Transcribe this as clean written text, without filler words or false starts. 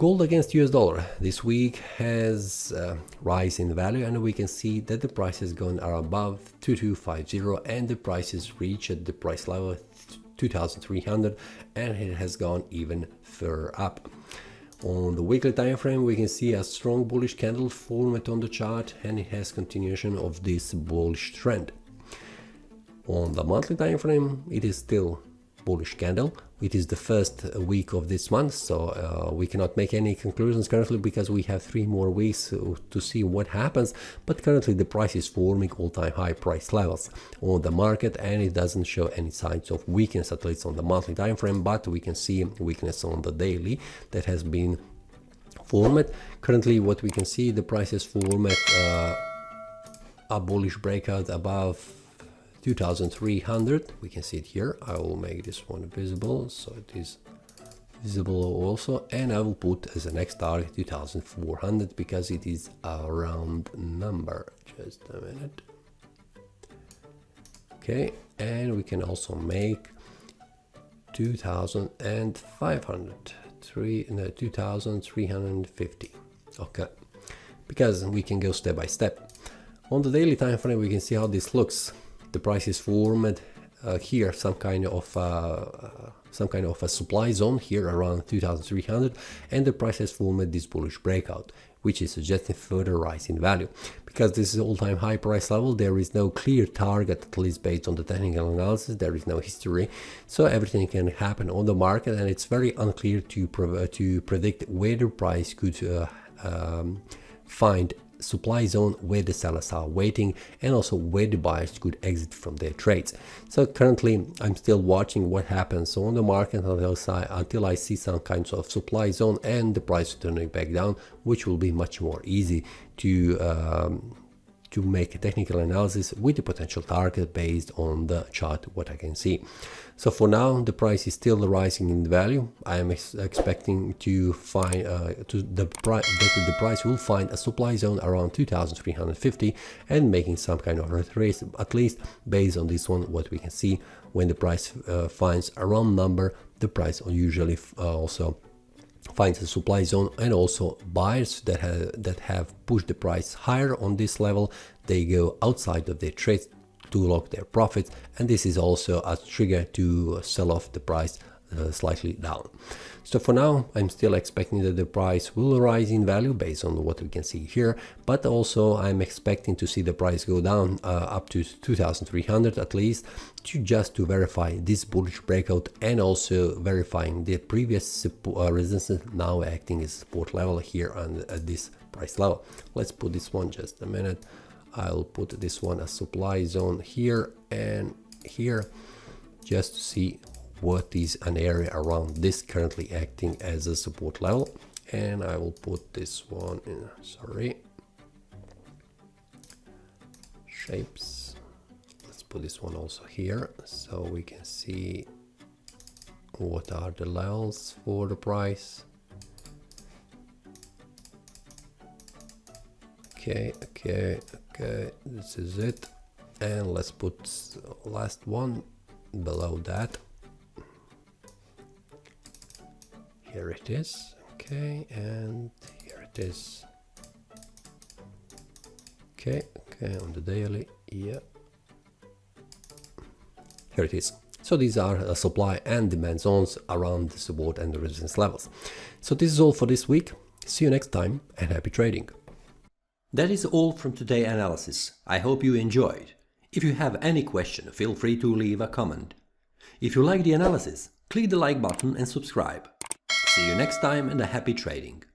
Gold against US dollar this week has rise in value, and we can see that the prices going are above 2250 and the prices reached the price level 2300 and it has gone even further up. On the weekly time frame we can see a strong bullish candle formed on the chart, and it has continuation of this bullish trend. On the monthly time frame it is still bullish candle. It is the first week of this month, so we cannot make any conclusions currently because we have 3 more weeks to see what happens, but currently the price is forming all-time high price levels on the market, and it doesn't show any signs of weakness, at least on the monthly time frame, but we can see weakness on the daily that has been formed. Currently what we can see, the price is formed a bullish breakout above 2300. We can see it here. I will make this one visible so it is visible also, and I will put as the next target 2400 because it is a round number. Just a minute. Okay, and we can also make 2500, 2350. Okay, because we can go step by step. On the daily time frame we can see how this looks. The price is formed here, some kind of a supply zone here around 2300, and the price has formed this bullish breakout, which is suggesting further rise in value. Because this is all-time high price level, there is no clear target, at least based on the technical analysis. There is no history, so everything can happen on the market, and it's very unclear to predict where the price could find supply zone, where the sellers are waiting, and also where the buyers could exit from their trades. So currently I'm still watching what happens on the market until I see some kinds of supply zone and the price turning back down, which will be much more easy to make a technical analysis with the potential target based on the chart, what I can see. So for now the price is still rising in value. I am expecting to find the price will find a supply zone around 2350 and making some kind of retrace, at least based on this one. What we can see, when the price finds a round number, the price usually also finds a supply zone, and also buyers that have pushed the price higher on this level, they go outside of their trades to lock their profits, and this is also a trigger to sell off the price slightly down. So for now I'm still expecting that the price will rise in value based on what we can see here, but also I'm expecting to see the price go down up to 2300 at least, to verify this bullish breakout, and also verifying the previous resistance now acting as support level here at this price level. Let's put this one just a minute. I'll put this one as supply zone here and here, just to see what is an area around this currently acting as a support level. And I will put this one in, shapes. Let's put this one also here so we can see what are the levels for the price. Okay, this is it, and let's put last one below that. Here it is. Okay, and here it is. Okay, on the daily, yeah, here it is. So these are supply and demand zones around the support and the resistance levels. So this is all for this week. See you next time, and happy trading. That is all from today's analysis. I hope you enjoyed. If you have any question, feel free to leave a comment. If you like the analysis, click the like button and subscribe. See you next time, and a happy trading.